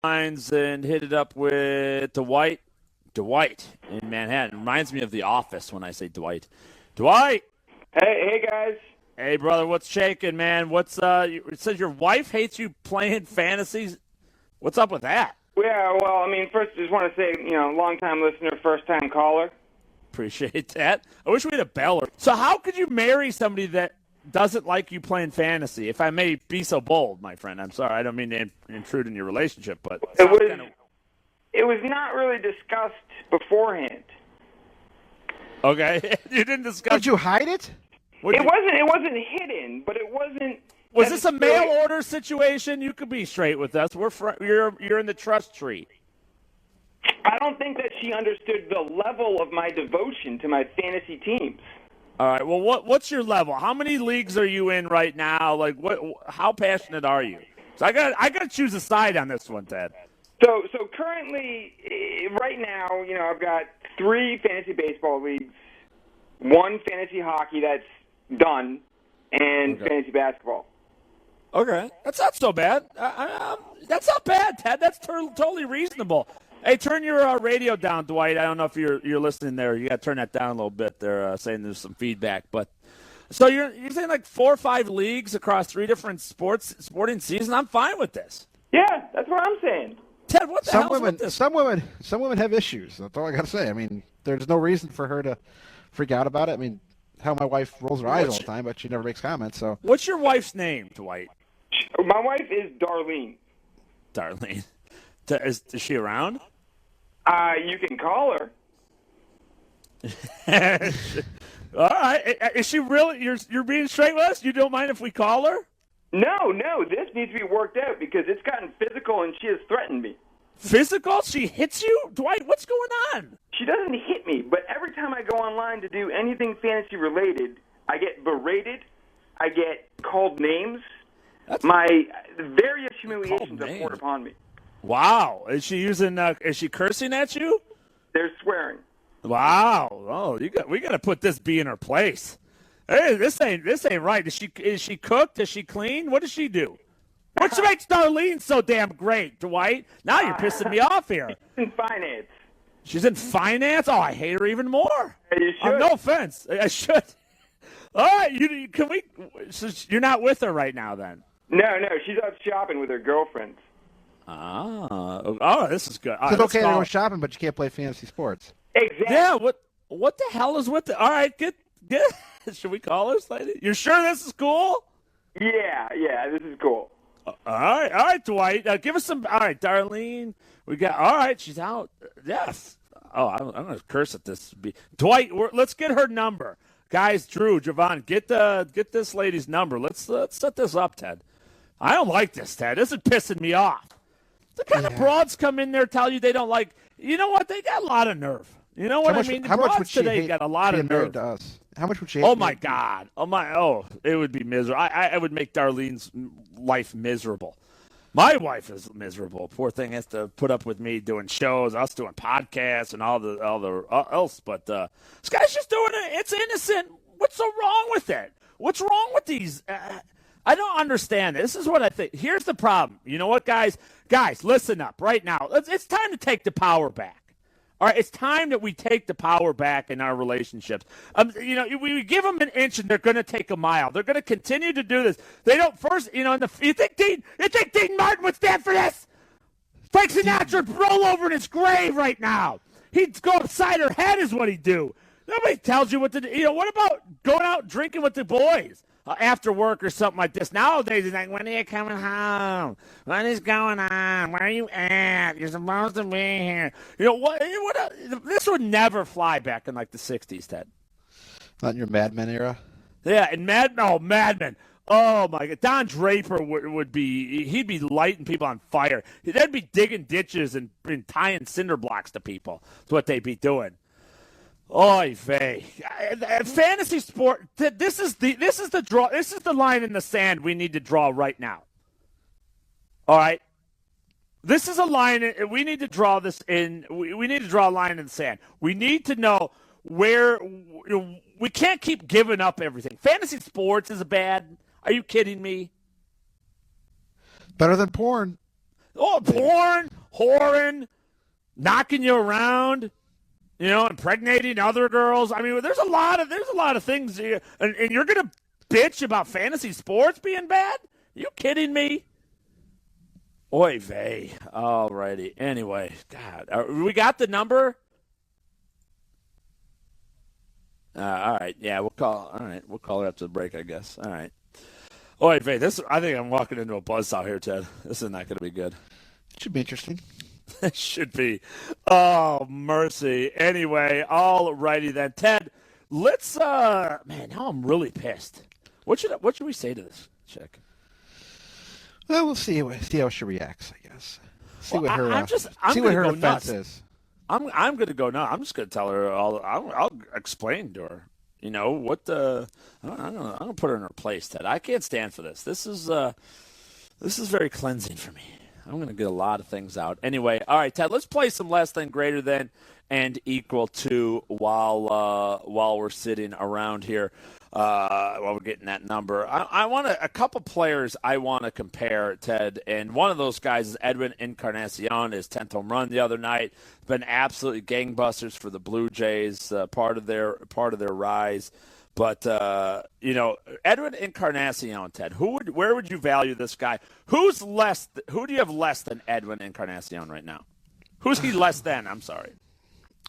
lines and hit it up with Dwight. Dwight in Manhattan. Reminds me of The Office when I say Dwight. Dwight! Hey guys. Hey, brother, what's shaking, man? It says your wife hates you playing fantasies. What's up with that? Yeah, well, I mean, first, just want to say, long-time listener, first-time caller. Appreciate that. I wish we had a beller. So how could you marry somebody that doesn't like you playing fantasy, if I may be so bold, my friend? I'm sorry. I don't mean to intrude in your relationship, but it was not really discussed beforehand. Okay. You didn't discuss. Did you hide it? It wasn't hidden, but it wasn't. Was this a mail order situation? You could be straight with us. You're in the trust tree. I don't think that she understood the level of my devotion to my fantasy teams. All right. Well, what's your level? How many leagues are you in right now? Like, how passionate are you? So I got to choose a side on this one, Ted. So currently, right now, I've got 3 fantasy baseball leagues, 1 fantasy hockey that's done, and fantasy basketball. Okay, that's not so bad. That's not bad, Ted. That's totally reasonable. Hey, turn your radio down, Dwight. I don't know if you're listening there. You got to turn that down a little bit. They're saying there's some feedback. But so you're saying like 4 or 5 leagues across 3 different sporting seasons. I'm fine with this. Yeah, that's what I'm saying. Ted, what the hell's with this? Some women have issues. That's all I got to say. I mean, there's no reason for her to freak out about it. I mean, how my wife rolls her eyes all the time, but she never makes comments. So, what's your wife's name, Dwight? My wife is Darlene. Darlene. Is she around? You can call her. All right. Is she really? You're being straight with us? You don't mind if we call her? No. This needs to be worked out because it's gotten physical and she has threatened me. Physical? She hits you? Dwight, what's going on? She doesn't hit me, but every time I go online to do anything fantasy related, I get berated. I get called names. My various humiliations are poured upon me. Wow. Is she is she cursing at you? They're swearing. Wow. Oh, we got to put this B in her place. Hey, this ain't right. Is she cook? Does she clean? What does she do? What makes Darlene so damn great, Dwight? Now you're pissing me off here. In finance. She's in finance? Oh, I hate her even more. You should. No offense. I should. All right, so you're not with her right now then? No, she's out shopping with her girlfriends. Oh, this is good. It's okay to go shopping, but you can't play fantasy sports. Exactly. Yeah, what the hell is with the... All right, get. Should we call her, lady? You sure this is cool? Yeah, this is cool. All right, Dwight. Give us some... All right, Darlene. We got... All right, she's out. Yes. Oh, I'm going to curse at this. Dwight, let's get her number. Guys, Drew, Javon, get this lady's number. Let's set this up, Ted. I don't like this, Ted. This is pissing me off. The kind of broads come in there, tell you they don't like... You know what? They got a lot of nerve. You know what I mean? The broads today got a lot of nerve. To us? How much would she hate? Oh, my God. It would be miserable. I would make Darlene's life miserable. My wife is miserable. Poor thing has to put up with me doing shows, us doing podcasts, and all the else. But this guy's just doing it. It's innocent. What's so wrong with it? What's wrong with these? I don't understand. This is what I think. Here's the problem. You know what, guys? Guys, listen up right now. It's time to take the power back. All right, it's time that we take the power back in our relationships. We give them an inch and they're going to take a mile. They're going to continue to do this. They don't first, you think Dean Martin would stand for this? Frank Sinatra would roll over in his grave right now. He'd go upside her head is what he'd do. Nobody tells you what to do. What about going out drinking with the boys after work or something like this? Nowadays, it's like, when are you coming home? What is going on? Where are you at? You're supposed to be here. This would never fly back in like the 60s, Ted. Not in your Mad Men era? Yeah, and Mad Men. Oh, my God. Don Draper would be, he'd be lighting people on fire. They'd be digging ditches and tying cinder blocks to people. That's what they'd be doing. Oy vey. Fantasy sport, this is the line in the sand we need to draw right now. All right? This is a line, we need to draw this in, we need to draw a line in the sand. We need to know where, we can't keep giving up everything. Fantasy sports is bad. Are you kidding me? Better than porn. Oh, porn. whoring, knocking you around, impregnating other girls. I mean, there's a lot of things here, and you're gonna bitch about fantasy sports being bad? Are you kidding me? Oy vey. Alrighty. Anyway, God, we got the number. All right. Yeah, we'll call. All right, we'll call her after the break, I guess. All right. Oy vey. I think I'm walking into a buzzsaw here, Ted. This is not going to be good. It should be interesting. It should be. Oh, mercy. Anyway, all righty then. Ted, let's, man, now I'm really pissed. What should we say to this chick? Well, we'll see how she reacts, I guess. See what her defense is. I'm going to go nuts. I'm just going to tell her, I'll explain to her, I'm going to put her in her place, Ted. I can't stand for this. This is very cleansing for me. I'm going to get a lot of things out. Anyway, all right, Ted, let's play some less than, greater than, and equal to while we're sitting around here, while we're getting that number. I want a couple players I want to compare, Ted, and one of those guys is Edwin Encarnacion, his 10th home run the other night. Been absolutely gangbusters for the Blue Jays, part of their rise. But, Edwin Encarnacion, Ted, where would you value this guy? Who do you have less than Edwin Encarnacion right now? Who's he less than? I'm sorry.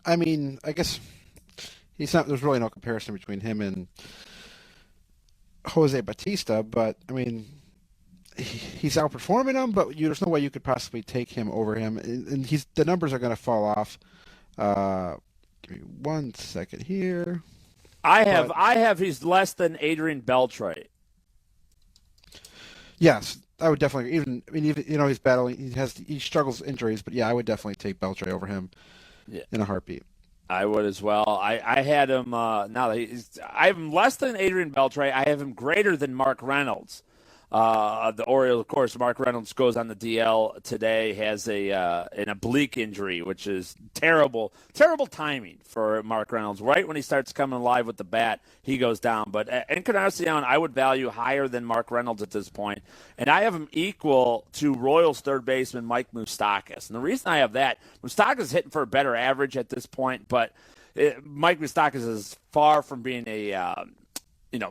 I mean, I guess there's really no comparison between him and Jose Bautista, but, I mean, he's outperforming him, but there's no way you could possibly take him over him. And the numbers are going to fall off. Give me 1 second here. I have he's less than Adrian Beltre. Yes, I would definitely even he's battling. He struggles with injuries, but yeah, I would definitely take Beltre over him in a heartbeat. I would as well. I had him I have him less than Adrian Beltre. I have him greater than Mark Reynolds. The Orioles, of course, Mark Reynolds goes on the DL today, has an oblique injury, which is terrible timing for Mark Reynolds. Right when he starts coming alive with the bat, he goes down. But Encarnacion, I would value higher than Mark Reynolds at this point, and I have him equal to Royals third baseman Mike Moustakas. And the reason I have that, Moustakas is hitting for a better average at this point, but Mike Moustakas is far from being a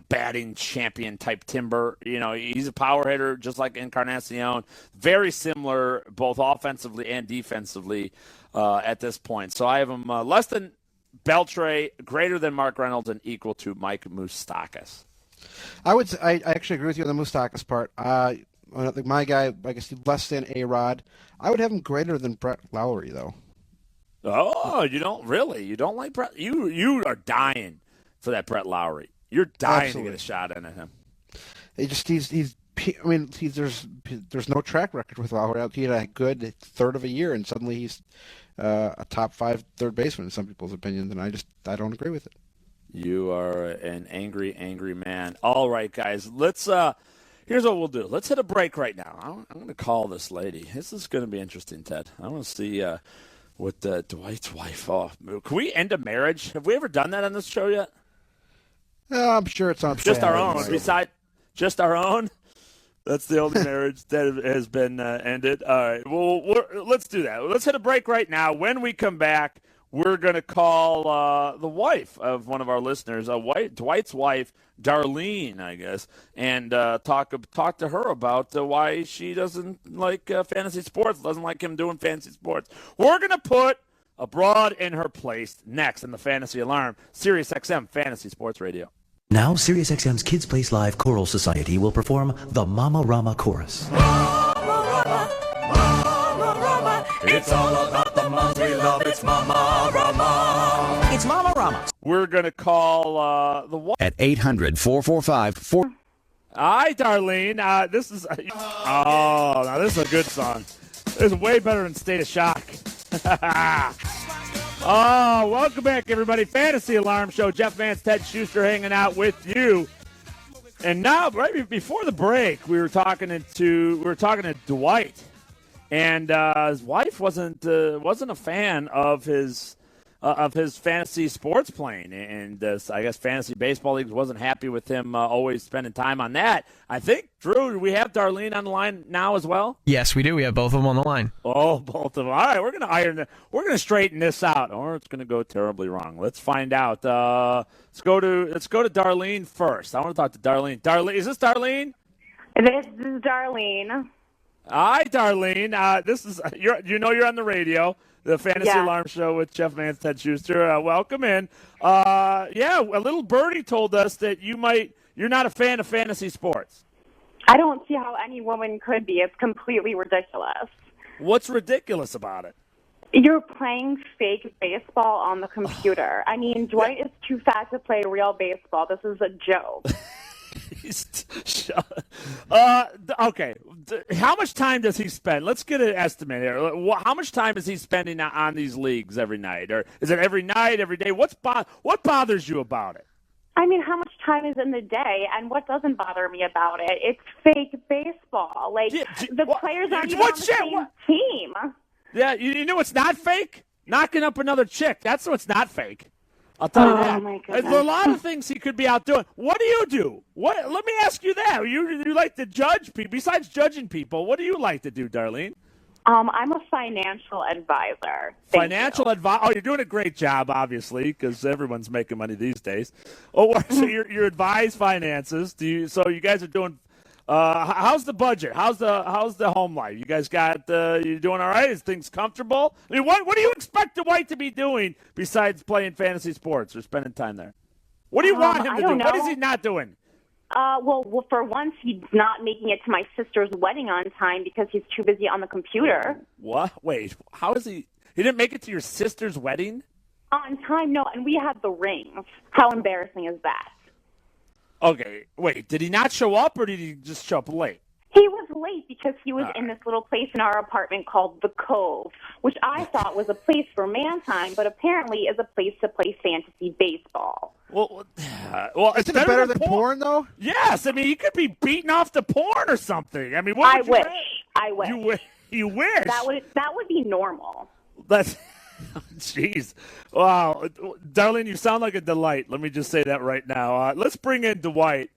batting champion type timber. He's a power hitter just like Encarnacion. Very similar both offensively and defensively at this point. So I have him less than Beltre, greater than Mark Reynolds, and equal to Mike Moustakas. I actually agree with you on the Moustakas part. My guy, I guess less than A-Rod. I would have him greater than Brett Lowry, though. Oh, you don't really? You don't like Brett? You are dying for that Brett Lowry. You're dying Absolutely. to get a shot into him. There's no track record with Lowry. He had a good third of a year, and suddenly he's a top 5 third baseman in some people's opinions, and I don't agree with it. You are an angry, angry man. All right, guys, let's. Here's what we'll do. Let's hit a break right now. I'm going to call this lady. This is going to be interesting, Ted. I want to see what Dwight's wife. Oh, can we end a marriage? Have we ever done that on this show yet? I'm sure it's on just our own. Just our own. That's the only marriage that has been ended. All right. Well, let's do that. Let's hit a break right now. When we come back, we're going to call the wife of one of our listeners, Dwight's wife, Darlene, I guess, and talk to her about why she doesn't like fantasy sports, doesn't like him doing fantasy sports. We're going to put a broad in her place next in the Fantasy Alarm, Sirius XM Fantasy Sports Radio. Now, Sirius XM's Kids Place Live Choral Society will perform the Mama Rama Chorus. Mama Rama, Mama Rama. It's all about the moms we love. It's Mama Rama. It's Mama Rama. We're going to call the wife. At 800-445-4... Hi, Darlene. This is... now this is a good song. This is way better than State of Shock. Oh, welcome back, everybody. Fantasy Alarm Show. Jeff Vance, Ted Schuster hanging out with you. And now, right before the break, we were talking to Dwight, and his wife wasn't a fan of his of his fantasy sports playing, and I guess fantasy baseball leagues wasn't happy with him always spending time on that. I think, Drew, we have Darlene on the line now as well. Yes, we do. We have both of them on the line. Oh, both of them. All right, we're gonna straighten this out, or it's gonna go terribly wrong. Let's find out. Let's go to Darlene first. I want to talk to Darlene. Darlene, is this Darlene? This is Darlene. Hi, Darlene. This is you're on the radio, the Fantasy Alarm Show with Jeff Mance, Ted Schuster. Welcome in. A little birdie told us that you're not a fan of fantasy sports. I don't see how any woman could be. It's completely ridiculous. What's ridiculous about it? You're playing fake baseball on the computer. I mean, Dwight is too fat to play real baseball. This is a joke. Okay. How much time does he spend? Let's get an estimate here. How much time is he spending on these leagues every night? Or is it every night, every day? What bothers you about it? I mean, how much time is in the day, and what doesn't bother me about it? It's fake baseball. Like, the players aren't even on the same team. Yeah, you know what's not fake? Knocking up another chick. That's what's not fake. I'll tell you that. My goodness. There's a lot of things he could be out doing. What do you do? Let me ask you that. You like to judge people. Besides judging people, what do you like to do, Darlene? I'm a financial advisor. Financial advisor. Oh, you're doing a great job, obviously, because everyone's making money these days. Oh, so you advise finances. So you guys are doing. How's the budget? How's the home life? You guys got you doing all right? Is things comfortable? I mean, what do you expect Dwight to be doing besides playing fantasy sports or spending time there? What do you want him to do? Know. What is he not doing? Well, for once, he's not making it to my sister's wedding on time because he's too busy on the computer. What? Wait, how is he? He didn't make it to your sister's wedding? On time, no, and we had the rings. How embarrassing is that? Okay, wait, did he not show up or did he just show up late? He was late because he was in this little place in our apartment called The Cove, which I thought was a place for man time, but apparently is a place to play fantasy baseball. Well, isn't it better than porn, though? Yes, I mean, he could be beating off the porn or something. I mean, I wish. You wish. That would be normal. That's, jeez. Wow. Darlene, you sound like a delight. Let me just say that right now. Let's bring in Dwight.